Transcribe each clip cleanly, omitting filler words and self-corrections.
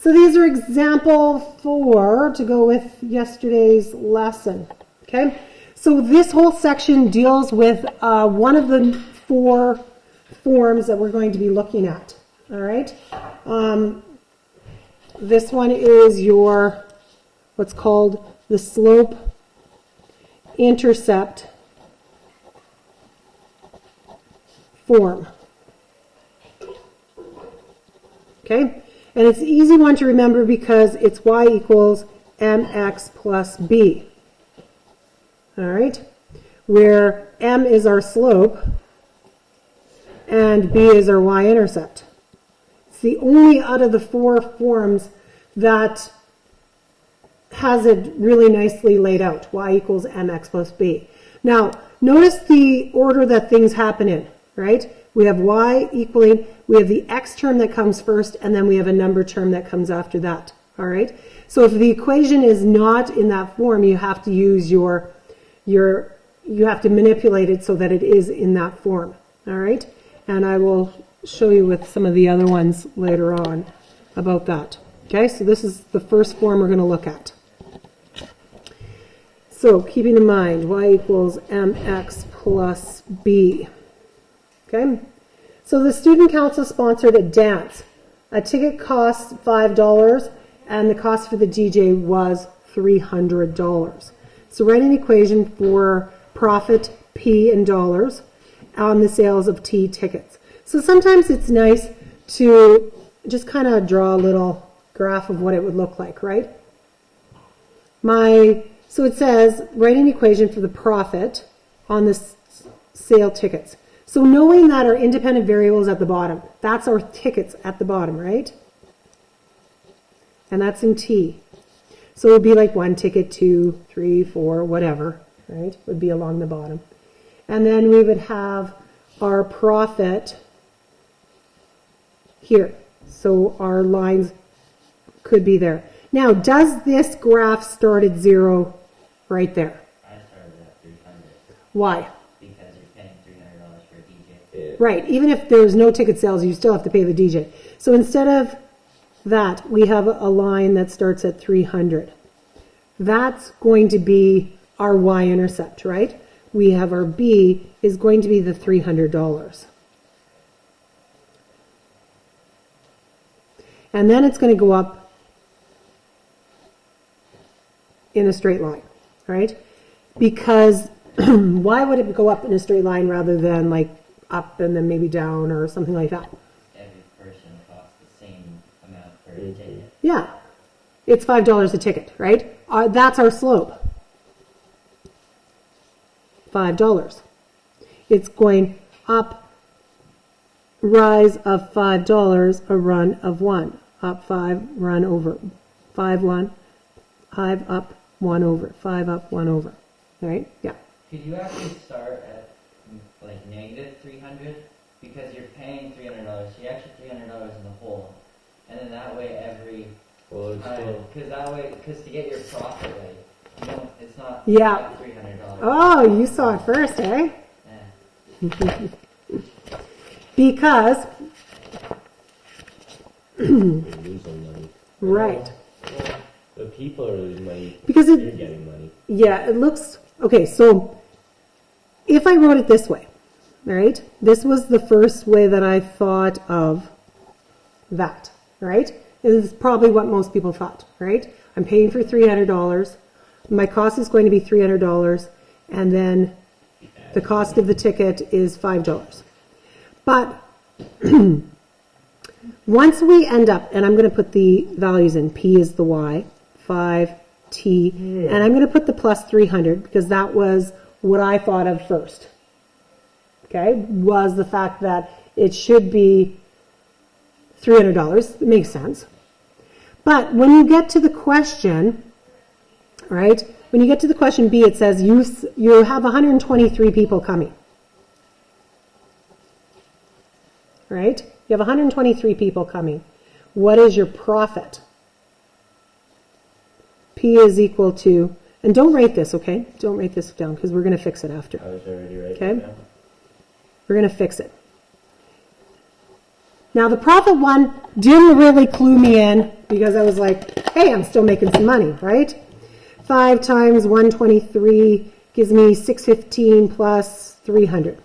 So these are example 4 to go with yesterday's lesson. Okay, so this whole section deals with one of the 4 forms that we're going to be looking at. All right, this one is your what's called the slope intercept form. Okay, and it's an easy one to remember because it's y equals mx plus b. All right, where m is our slope and b is our y-intercept. It's the only out of the 4 forms that has it really nicely laid out, y equals mx plus b. Now, notice the order that things happen in, right? We have y equaling, we have the x term that comes first, and then we have a number term that comes after that, all right? So if the equation is not in that form, you have to use you have to manipulate it so that it is in that form, all right? And I will show you with some of the other ones later on about that. Okay, so this is the first form we're going to look at. So keeping in mind, y equals mx plus b. Okay, so the student council sponsored a dance. A ticket costs $5 and the cost for the DJ was $300. So write an equation for profit P in dollars on the sales of T tickets. So sometimes it's nice to just kind of draw a little graph of what it would look like, right? So it says, write an equation for the profit on the sale tickets. So knowing that our independent variable is at the bottom, that's our tickets at the bottom, right? And that's in T. So it would be like 1 ticket, 2, 3, 4, whatever, right? Would be along the bottom. And then we would have our profit here. So our lines could be there. Now, does this graph start at 0 right there? I started at 300. Why? Because you're paying $300 for a DJ. Yeah. Right. Even if there's no ticket sales, you still have to pay the DJ. So instead of that, we have a line that starts at 300. That's going to be our y-intercept, right? We have our b is going to be the $300. And then it's going to go up in a straight line, right? Because why would it go up in a straight line rather than like up and then maybe down or something like that? Every person costs the same amount for a ticket. Yeah, it's $5 a ticket, right? That's our slope. $5. It's going up, rise of $5, a run of 1. Up 5, run over. 5, 1, 5 up, 1 over. 5 up, 1 over. All right? Yeah. Could you actually start at like negative 300? Because you're paying $300, so you're actually $300 in the hole. And then that way every Well, it's still, because to get your profit rate, you don't, it's not Yeah. $300. Oh, you saw it first, eh? Yeah. Because, you're losing money. right. Well, the people are losing money. Because You're getting money. yeah, it looks, okay, so if I wrote it this way, all right, this was the first way that I thought of that, right? This is probably what most people thought, right? I'm paying for $300. My cost is going to be $300, and then the cost of the ticket is $5. But once we end up, and I'm going to put the values in, P is the Y, 5, T, and I'm going to put the plus 300 because that was what I thought of first, okay, was the fact that it should be $300. It makes sense. But when you get to the question, right, when you get to the question B, it says you have 123 people coming. Right? You have 123 people coming. What is your profit? P is equal to, and don't write this, okay? Don't write this down because we're going to fix it after. I was already right. Okay. Now. We're going to fix it. Now the profit one didn't really clue me in because I was like, hey, I'm still making some money, right? 5 times 123 gives me 615 plus 300.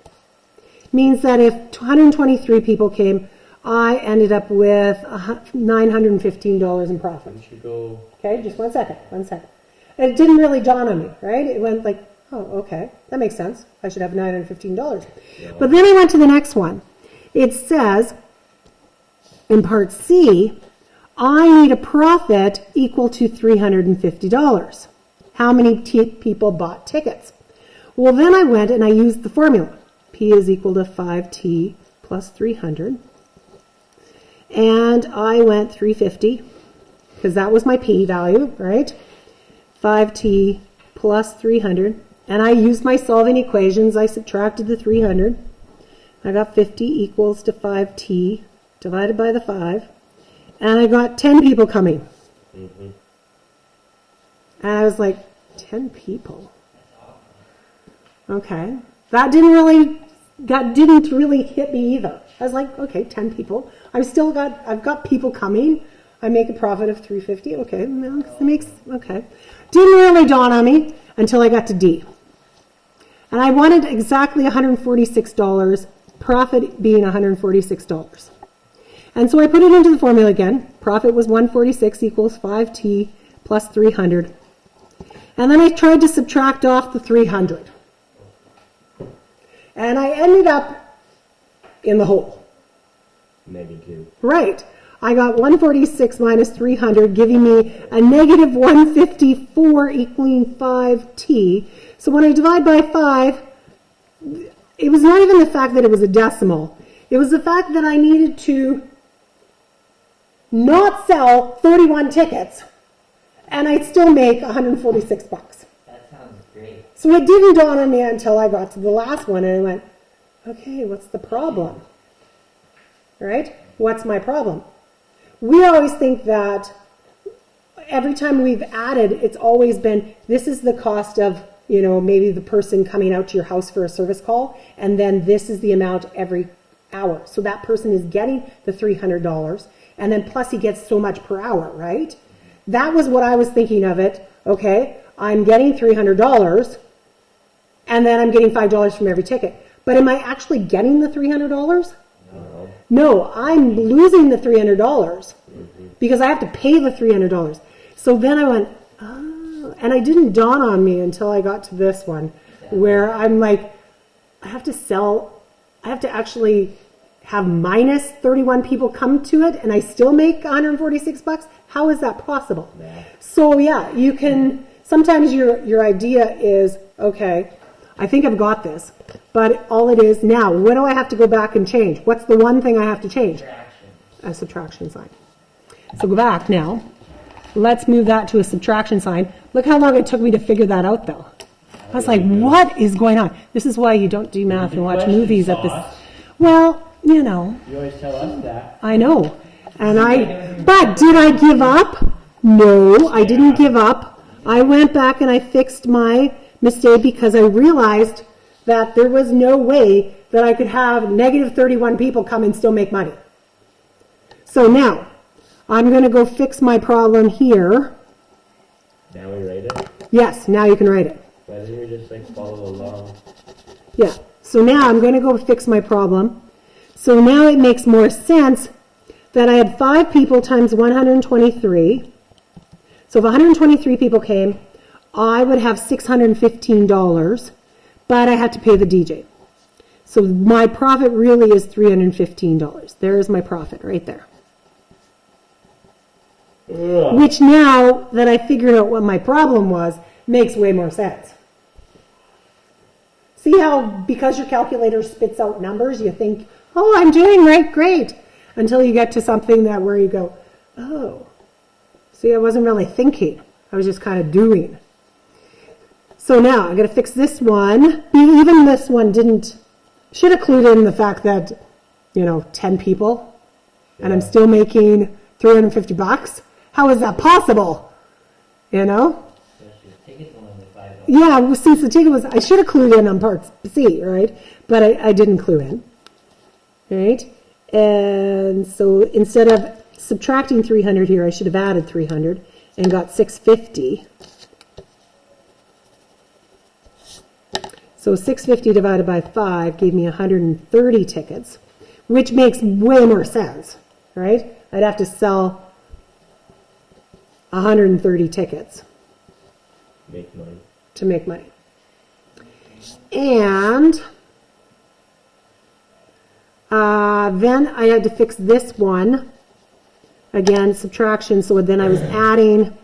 Means that if 123 people came, I ended up with $915 in profit. You should go. Okay, just 1 second. It didn't really dawn on me, right? It went like, oh, okay, that makes sense. I should have $915. Yeah. But then I went to the next one. It says, in part C, I need a profit equal to $350. How many people bought tickets? Well, then I went and I used the formula. P is equal to 5T plus 300. And I went 350, because that was my P value, right? 5T plus 300. And I used my solving equations. I subtracted the 300. I got 50 equals to 5T divided by the 5. And I got 10 people coming. Mm-hmm. And I was like, 10 people? Okay. That didn't really hit me either. I was like, okay, 10 people. I've got people coming. I make a profit of 350. Okay, no, it makes, okay. Didn't really dawn on me until I got to D. And I wanted exactly $146, profit being $146. And so I put it into the formula again. Profit was 146 equals 5T plus 300. And then I tried to subtract off the 300. And I ended up in the hole. Negative. Right. I got 146 minus 300, giving me a negative 154 equaling 5T. So when I divide by 5, it was not even the fact that it was a decimal. It was the fact that I needed to not sell 31 tickets, and I'd still make $146. That sounds great. So it didn't dawn on me until I got to the last one, and I went, okay, what's the problem? Right? What's my problem? We always think that every time we've added, it's always been, this is the cost of, maybe the person coming out to your house for a service call, and then this is the amount every hour. So that person is getting the $300, and then plus he gets so much per hour, right? That was what I was thinking of it. Okay, I'm getting $300, and then I'm getting $5 from every ticket. But am I actually getting the $300? No, I'm losing the $300 because I have to pay the $300. So then I went, oh, and it didn't dawn on me until I got to this one where I'm like, I have to actually have minus 31 people come to it and I still make $146? How is that possible? Yeah. So yeah, you can, sometimes your idea is, okay, I think I've got this, but all it is now, what do I have to go back and change? What's the one thing I have to change? Subtraction. A subtraction sign. So go back now. Let's move that to a subtraction sign. Look how long it took me to figure that out though. I was like, what is going on? This is why you don't do math and watch movies at this. Well, You always tell us that. I know. But did I give up? No, I didn't give up. I went back and I fixed my mistake because I realized that there was no way that I could have negative 31 people come and still make money. So now, I'm going to go fix my problem here. Now we write it? Yes, now you can write it. Why didn't we just follow along? Yeah, so now I'm going to go fix my problem. So now it makes more sense that I had 5 people times 123. So if 123 people came, I would have $615, but I had to pay the DJ. So my profit really is $315. There's my profit right there. Ugh. Which now that I figured out what my problem was, makes way more sense. See how because your calculator spits out numbers, you think, oh, I'm doing right, great. Until you get to something that where you go, oh, see, I wasn't really thinking. I was just kind of doing. So now I'm going to fix this one. Even this one should have clued in the fact that, 10 people and I'm still making $350. How is that possible? Tickets only $5. Yeah, since the ticket was, I should have clued in on part C, right? But I didn't clue in, right? And so instead of subtracting 300 here, I should have added 300 and got 650. So 650 divided by 5 gave me 130 tickets, which makes way more sense, right? I'd have to sell 130 tickets. Make money. To make money. And then I had to fix this one. Again, subtraction. So then I was adding.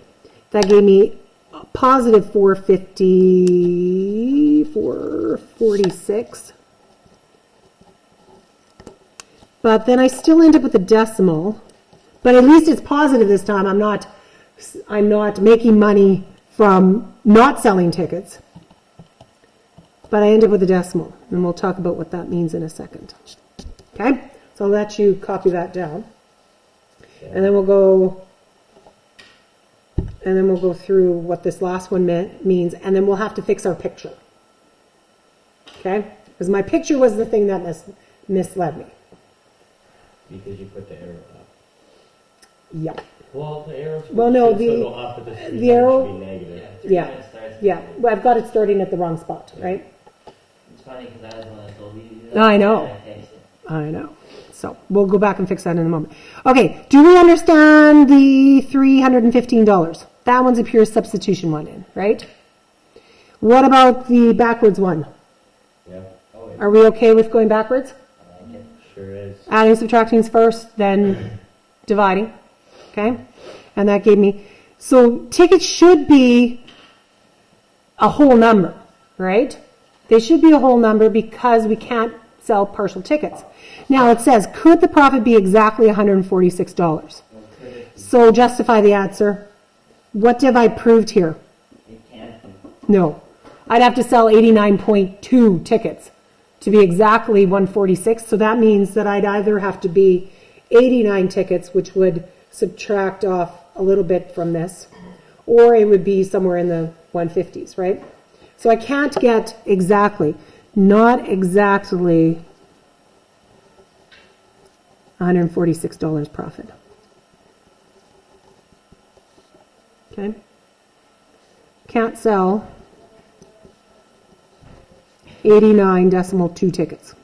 That gave me a positive 450, 446. But then I still end up with a decimal. But at least it's positive this time. I'm not making money from not selling tickets. But I end up with a decimal, and we'll talk about what that means in a second. Okay? So I'll let you copy that down. And then we'll go through what this last one means, and then we'll have to fix our picture. Okay? Because my picture was the thing that misled me. Because you put the arrow up. Yeah. Well, the arrow Well, no, should still go up, but the arrow should be negative. Yeah. Well, I've got it starting at the wrong spot, right? It's funny because I was the one that told you to do that. I know. And I fixed it. I know. So we'll go back and fix that in a moment. Okay, do we understand the $315? That one's a pure substitution one in, right? What about the backwards one? Yeah. Oh, yeah. Are we okay with going backwards? I like it. Sure is. Adding, subtracting first, then dividing. Okay? And that gave me, so tickets should be a whole number, right? They should be a whole number because we can't sell partial tickets. Now it says, could the profit be exactly $146? So justify the answer. What have I proved here? It can't be. No. I'd have to sell 89.2 tickets to be exactly 146. So that means that I'd either have to be 89 tickets, which would subtract off a little bit from this, or it would be somewhere in the 150s, right? So I can't get exactly, not exactly $146 profit. Okay? Can't sell 89.2 tickets.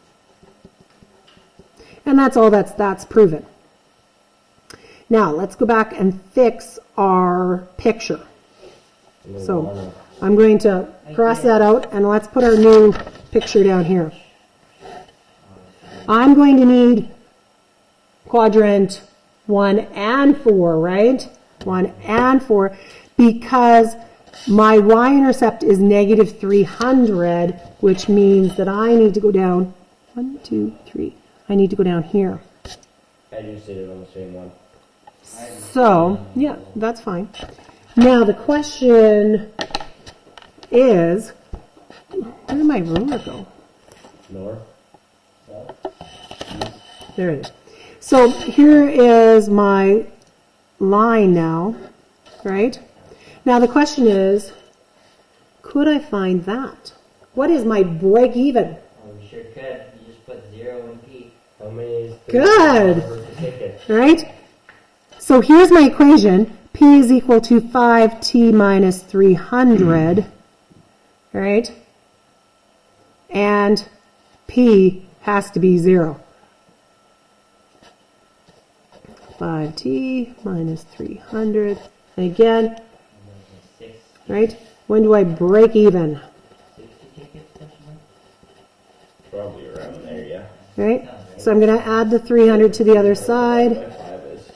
And that's all that's proven. Now, let's go back and fix our picture. So, I'm going to cross that out, and let's put our new picture down here. I'm going to need quadrant 1 and 4, right? 1 and 4, because my y-intercept is negative 300, which means that I need to go down 1, 2, 3. I need to go down here. I just did it on the same one. So, yeah, that's fine. Now, the question is, where did my ruler go? North. There it is. So, here is my line now, right? Now, the question is, could I find that? What is my break even? Oh, you sure could. You just put 0 in P. How many is Good. ticket? Right? So here's my equation. P is equal to 5t minus 300. Right? And P has to be 0. 5t minus 300. And again, right? When do I break even? 60 tickets, question mark? Probably around there, yeah. Right? So I'm going to add the 300 to the other side. 5 is.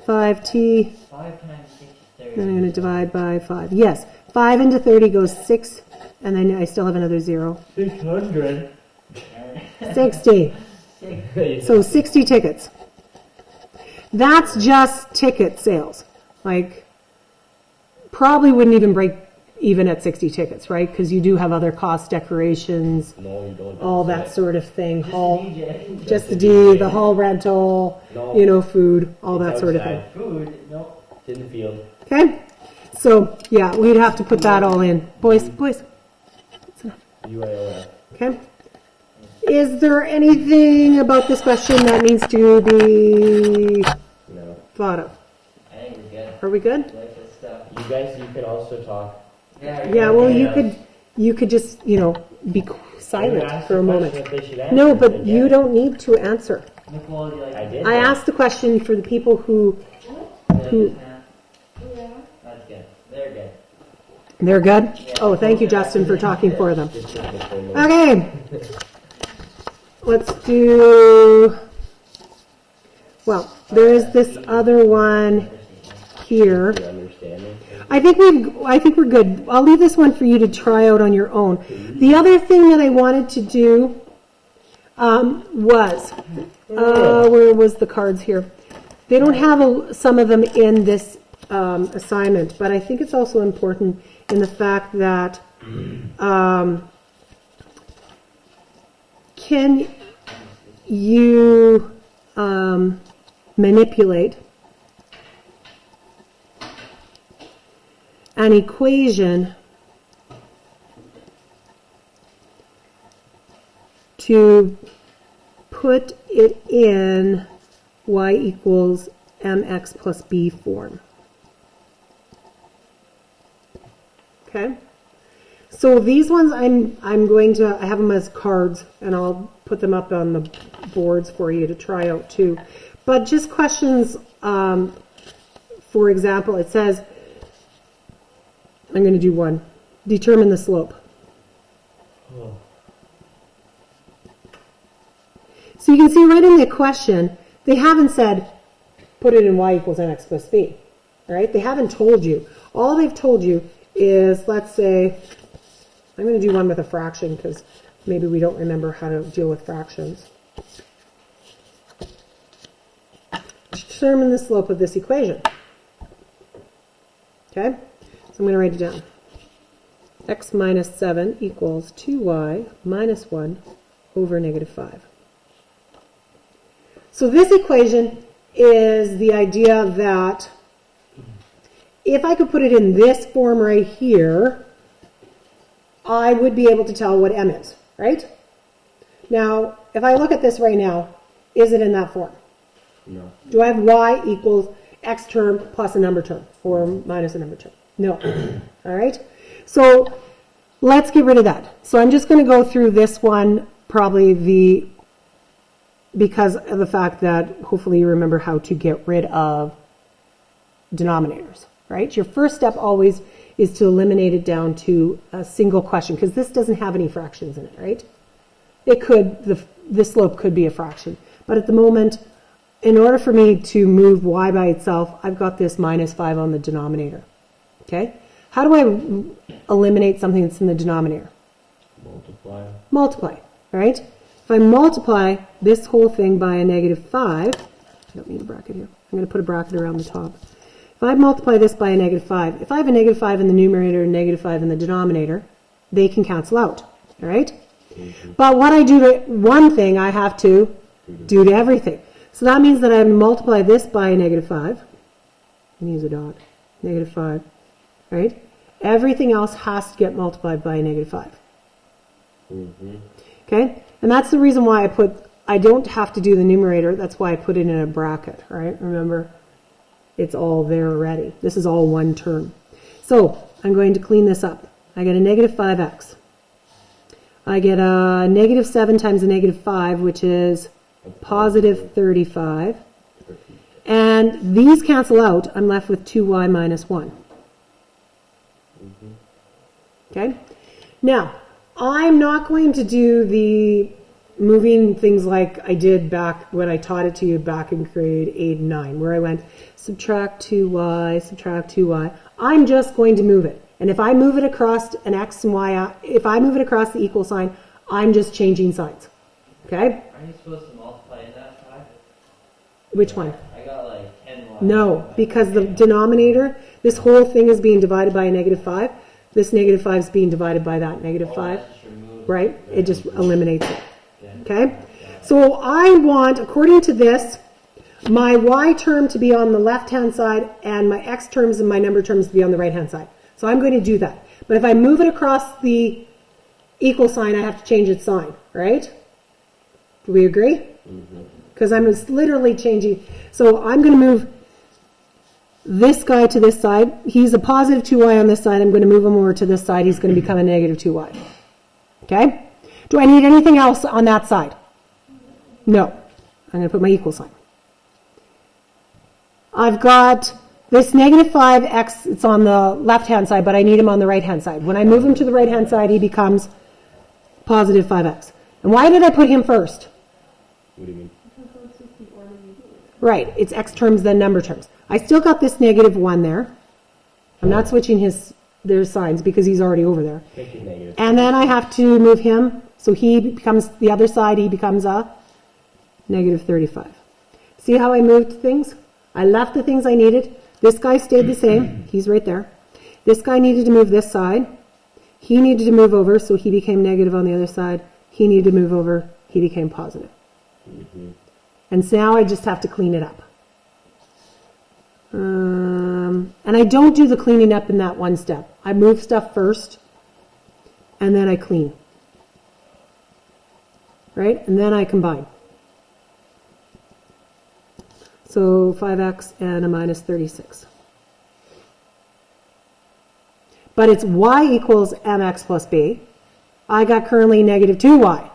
5t. 5 times 6 is 30. And I'm going to divide by 5. Yes, 5 into 30 goes 6, and then I still have another 0. 600. 60. So 60 tickets. That's just ticket sales. Like, probably wouldn't even break even at 60 tickets, right? Because you do have other costs, decorations, No, you don't. all that sort of thing. Just Hall, DJ. just the D, the hall rental, No. food, all that It's sort of thing. outside. Food, nope. It's in the field. Okay? So, yeah, we'd have to put that all in. Boys, UAOF. okay? Is there anything about this question that needs to be... No. thought of? I think we're good. Are we good? Like this stuff. You guys, you could also talk. Yeah, well, you could just, be silent asked for a the moment. question if they should answer, No, and but they you did. don't need to answer. Nicole, do you like I did. I asked the question for the people who, Who? That's good. They're good. they're good? Yeah. Oh, thank you, Justin, for talking for them. Just took the full Okay. Let's do, well, there is this other one here. the understanding. I think we're good. I'll leave this one for you to try out on your own. The other thing that I wanted to do was, where was the cards here? They don't have some of them in this assignment, but I think it's also important in the fact that can you manipulate an equation to put it in y equals mx plus b form? Okay? So these ones I'm going to, I have them as cards, and I'll put them up on the boards for you to try out too. But just questions, for example, it says, I'm going to do one. Determine the slope. Oh. So you can see right in the question, they haven't said, put it in y equals mx plus b. Right? They haven't told you. All they've told you is, let's say, I'm going to do one with a fraction because maybe we don't remember how to deal with fractions. Determine the slope of this equation. Okay? So I'm going to write it down. X minus 7 equals 2y minus 1 over negative 5. So this equation is the idea that if I could put it in this form right here, I would be able to tell what m is, right? Now, if I look at this right now, is it in that form? No. Do I have y equals x term plus a number term or minus a number term? No. All right? So let's get rid of that. So I'm just going to go through this one, probably because of the fact that hopefully you remember how to get rid of denominators, right? Your first step always is to eliminate it down to a single question, because this doesn't have any fractions in it, right? It could, the slope could be a fraction. But at the moment, in order for me to move y by itself, I've got this minus 5 on the denominator. Okay? How do I eliminate something that's in the denominator? Multiply. Multiply, right? If I multiply this whole thing by a negative 5, I don't need a bracket here. I'm going to put a bracket around the top. If I multiply this by a negative 5, if I have a negative 5 in the numerator and negative 5 in the denominator, they can cancel out, all right? Mm-hmm. But what I do to one thing, I have to do to everything. So that means that I have to multiply this by a negative 5. I'm going to use a dot. Negative 5, right? Everything else has to get multiplied by a negative 5. Mm-hmm. Okay? And that's the reason why I don't have to do the numerator. That's why I put it in a bracket, right? Remember, it's all there already. This is all one term. So I'm going to clean this up. I get a negative 5x. I get a negative 7 times a negative 5, which is positive 35. And these cancel out. I'm left with 2y minus 1. Okay? Now, I'm not going to do the moving things like I did back when I taught it to you back in grade 8 and 9, where I went subtract 2y, subtract 2y. I'm just going to move it. And if I move it across an x and y, if I move it across the equal sign, I'm just changing signs. Okay? Are you supposed to multiply in that side? Which one? I got like 10 y. No, because the denominator, this whole thing is being divided by a negative 5. This negative 5 is being divided by that negative 5. That's just removed. Right? It just eliminates it. Yeah. Okay? So I want, according to this, my y term to be on the left-hand side and my x terms and my number terms to be on the right-hand side. So I'm going to do that. But if I move it across the equal sign, I have to change its sign, right? Do we agree? Because I'm literally changing. So I'm going to move this guy to this side. He's a positive 2y on this side. I'm going to move him over to this side. He's going to become a negative 2y. Okay? Do I need anything else on that side? No. I'm going to put my equal sign. I've got this negative 5x, it's on the left-hand side, but I need him on the right-hand side. When I move him to the right-hand side, he becomes positive 5x. And why did I put him first? What do you mean? Right, it's x terms, then number terms. I still got this negative 1 there. I'm not switching their signs because he's already over there. And then I have to move him, so he becomes, the other side, he becomes a negative 35. See how I moved things? I left the things I needed. This guy stayed the same. He's right there. This guy needed to move this side. He needed to move over, so he became negative on the other side. He needed to move over. He became positive. And so now I just have to clean it up. And I don't do the cleaning up in that one step. I move stuff first, and then I clean. Right? And then I combine. So 5x and a minus 36. But it's y equals mx plus b. I got currently negative 2y.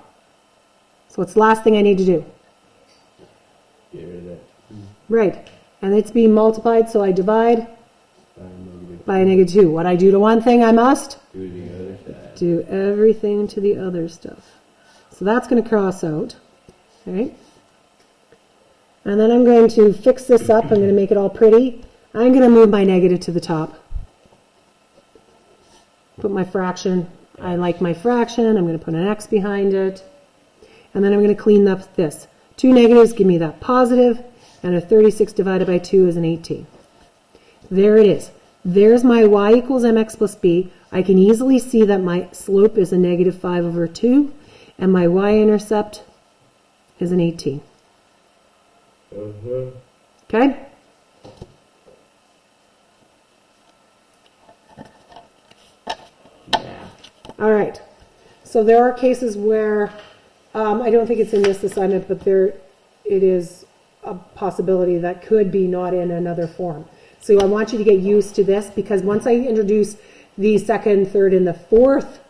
So what's the last thing I need to do? Get rid of that. Right. And it's being multiplied, so I divide by a negative 2. What I do to one thing, I must do the other side. Do everything to the other stuff. So that's going to cross out. Right? And then I'm going to fix this up. I'm going to make it all pretty. I'm going to move my negative to the top. Put my fraction. I like my fraction. I'm going to put an x behind it. And then I'm going to clean up this. 2 negatives give me that positive, and a 36 divided by 2 is an 18. There it is. There's my y equals mx plus b. I can easily see that my slope is a negative 5 over 2, and my y-intercept is an 18. Okay? Yeah. All right. So there are cases where, I don't think it's in this assignment, but it is a possibility that could be not in another form. So I want you to get used to this, because once I introduce the second, third, and the fourth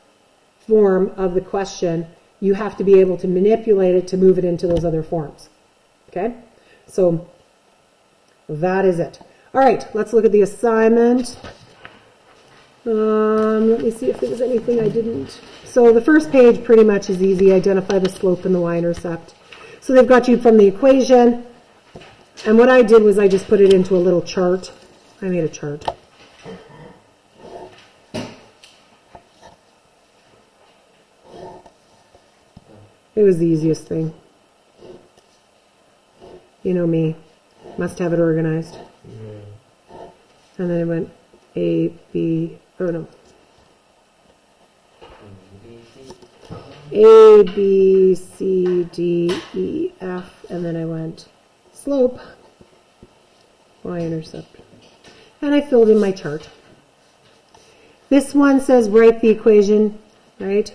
form of the question, you have to be able to manipulate it to move it into those other forms. Okay? So that is it. All right, let's look at the assignment. Let me see if there was anything I didn't. So the first page pretty much is easy. Identify the slope and the y-intercept. So they've got you from the equation. And what I did was I just put it into a little chart. I made a chart. It was the easiest thing. You know me. Must have it organized. And then it went A, B, oh no. A, B, C, D, E, F, and then I went slope, y-intercept. And I filled in my chart. This one says write the equation, right?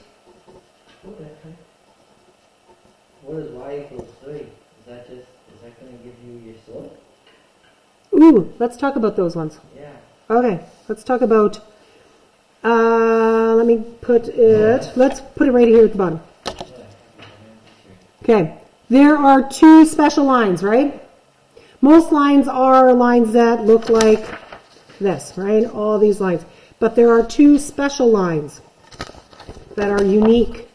What is y equals 3? Is that going to give you your slope? Ooh, let's talk about those ones. Yeah. Okay, let's talk about, let's put it right here at the bottom. Okay, there are two special lines, right? Most lines are lines that look like this, right? All these lines. But there are two special lines that are unique.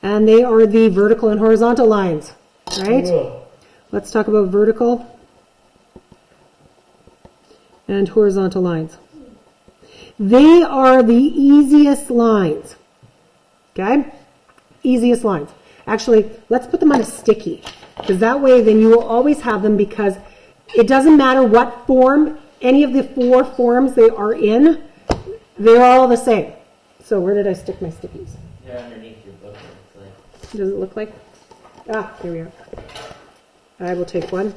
And they are the vertical and horizontal lines, right? Let's talk about vertical and horizontal lines. They are the easiest lines, okay? Easiest lines. Actually, let's put them on a sticky, because that way then you will always have them, because it doesn't matter what form, any of the four forms they are in, they're all the same. So where did I stick my stickies? They're underneath your book. Does it look like? Ah, here we are. I will take one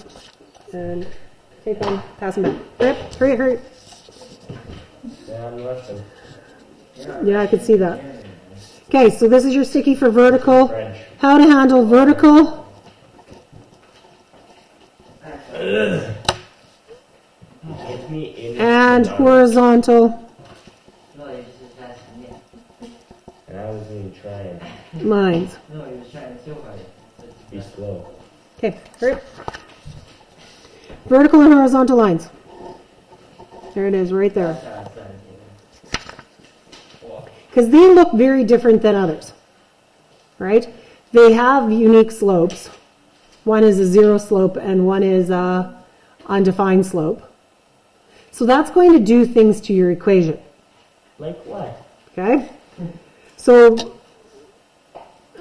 and take one, pass them back. Hurry, hurry. Yeah, I could see that. Okay, so this is your sticky for vertical. How to handle vertical. And horizontal No, you're just asking me. And I wasn't even trying lines. No, you're just trying so hard. to be slow. Okay, hurry. Vertical and horizontal lines. There it is, right there. That's how I started doing. Because they look very different than others, right? They have unique slopes. One is a zero slope and one is a undefined slope. So that's going to do things to your equation, Like what? okay? So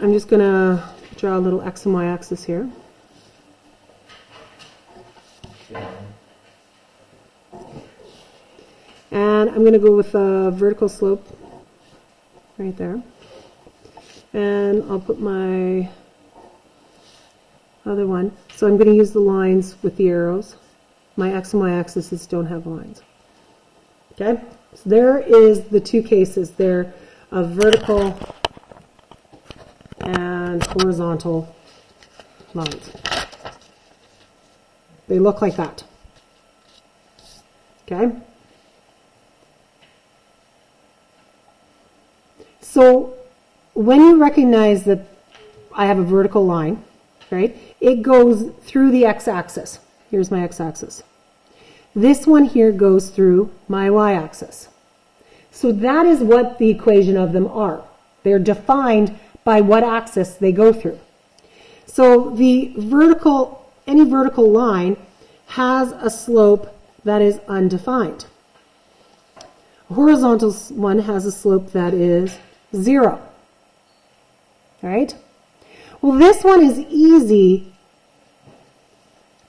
I'm just going to draw a little x and y axis here. Yeah. And I'm going to go with a vertical slope right there. And I'll put my other one. So I'm going to use the lines with the arrows. My x and y axes don't have lines. Okay? So there is the two cases there of vertical and horizontal lines. They look like that. Okay? So when you recognize that I have a vertical line, right, it goes through the x-axis. Here's my x-axis. This one here goes through my y-axis. So that is what the equation of them are. They're defined by what axis they go through. So the vertical, any vertical line has a slope that is undefined. A horizontal one has a slope that is 0. All right? Well, this one is easy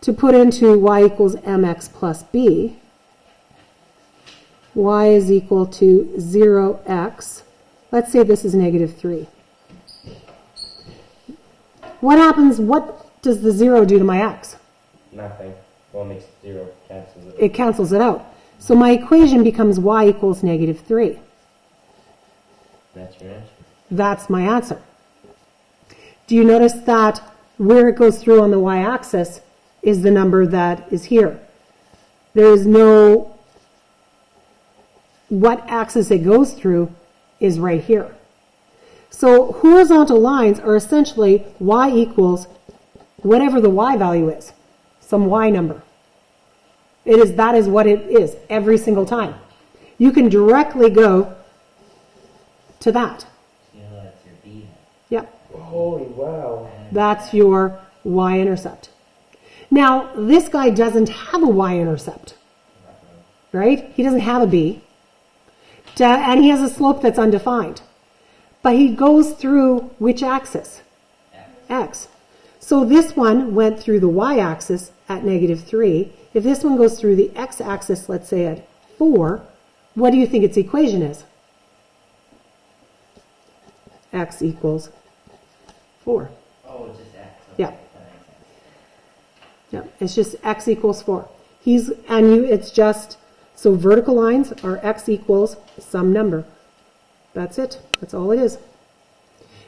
to put into y equals mx plus b. Y is equal to 0x. Let's say this is negative 3. What happens, what does the 0 do to my x? Nothing. 1 makes 0, cancels it. It cancels it out. So my equation becomes y equals negative 3. That's your answer. That's my answer. Do you notice that where it goes through on the y-axis is the number that is here? There is no, what axis it goes through is right here. So horizontal lines are essentially y equals whatever the y value is, some y number. That is what it is every single time. You can directly go to that. You know, that's your B. Yep. Holy wow. That's your y-intercept. Now, this guy doesn't have a y-intercept, right? He doesn't have a b. And he has a slope that's undefined. But he goes through which axis? X. So this one went through the y-axis at negative 3. If this one goes through the x-axis, let's say at 4, what do you think its equation is? X equals 4. Oh, just X. Okay. Yeah. That makes sense. Yeah, it's just x equals 4. It's just, so vertical lines are x equals some number. That's it. That's all it is.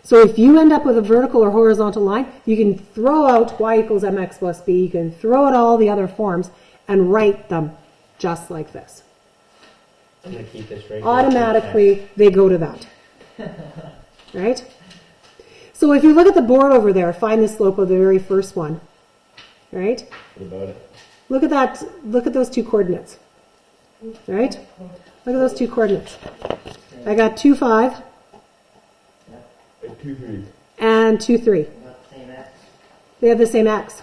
So if you end up with a vertical or horizontal line, you can throw out y equals mx plus b. You can throw out all the other forms and write them just like this. I'm going to keep this right here. Automatically, they go to that. Right? So if you look at the board over there, find the slope of the very first one. Right? What about it? Look at that. Look at those two coordinates. Right? Look at those two coordinates. I got 2, 5 2, 3. and 2, 3. About the same X. They have the same x.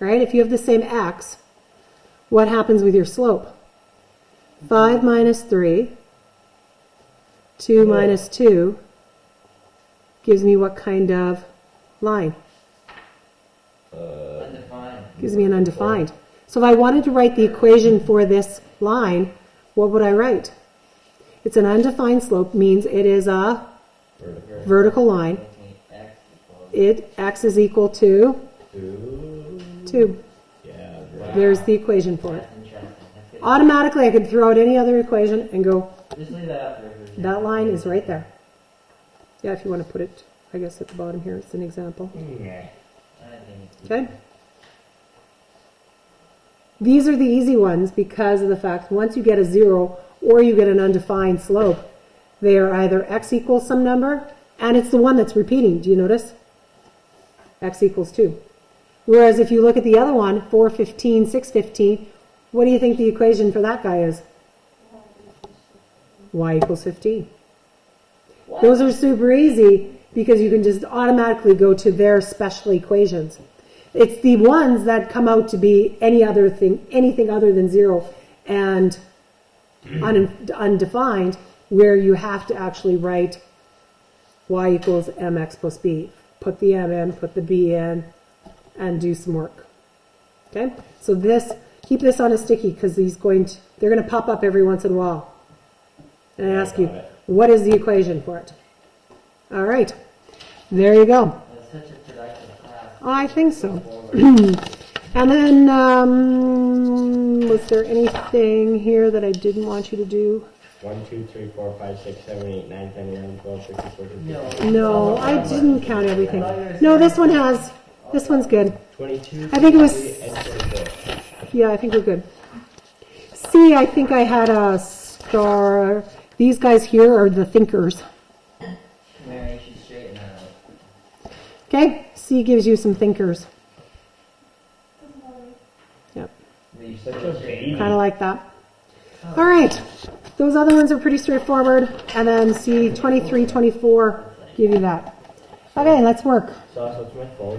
Right? If you have the same x, what happens with your slope? 5 minus 3, 2 minus 2 gives me what kind of line? Undefined. Gives me an undefined. So if I wanted to write the equation for this line, what would I write? It's an undefined slope, means it is a vertical line. X equals X is equal to 2. Yeah, There's the equation for it. That's interesting. That's good. Automatically, I could throw out any other equation and go, Just leave that up for that line is right there. Yeah, if you want to put it, I guess, at the bottom here, it's an example. Yeah. I think it's Okay? These are the easy ones because of the fact once you get a 0 or you get an undefined slope, they are either x equals some number, and it's the one that's repeating. Do you notice? X equals 2. Whereas if you look at the other one, 4, 15, 6, 15, what do you think the equation for that guy is? Y equals 15. What? Those are super easy because you can just automatically go to their special equations. It's the ones that come out to be anything other than 0 and undefined, where you have to actually write y equals mx plus b. Put the m in, put the b in, and do some work. Okay? So keep this on a sticky because they're going to pop up every once in a while. And I ask you, what is the equation for it? All right. There you go. That's such a productive class. I think so. And then, was there anything here that I didn't want you to do? 1, 2, 3, 4, 5, 6, 7, 8, 9, 10, 11, 12, 13, 14, 15. No, I didn't count everything. No, this one's good. 22, I think it was, 23, and 24. yeah, I think we're good. C, I think I had a star. These guys here are the thinkers. Mary, you should straighten that out. Okay? C gives you some thinkers. Yep. You're Such a baby. Kind of like that. All right. Those other ones are pretty straightforward. And then C, 23, 24, give you that. Okay, let's work. So, what's my phone?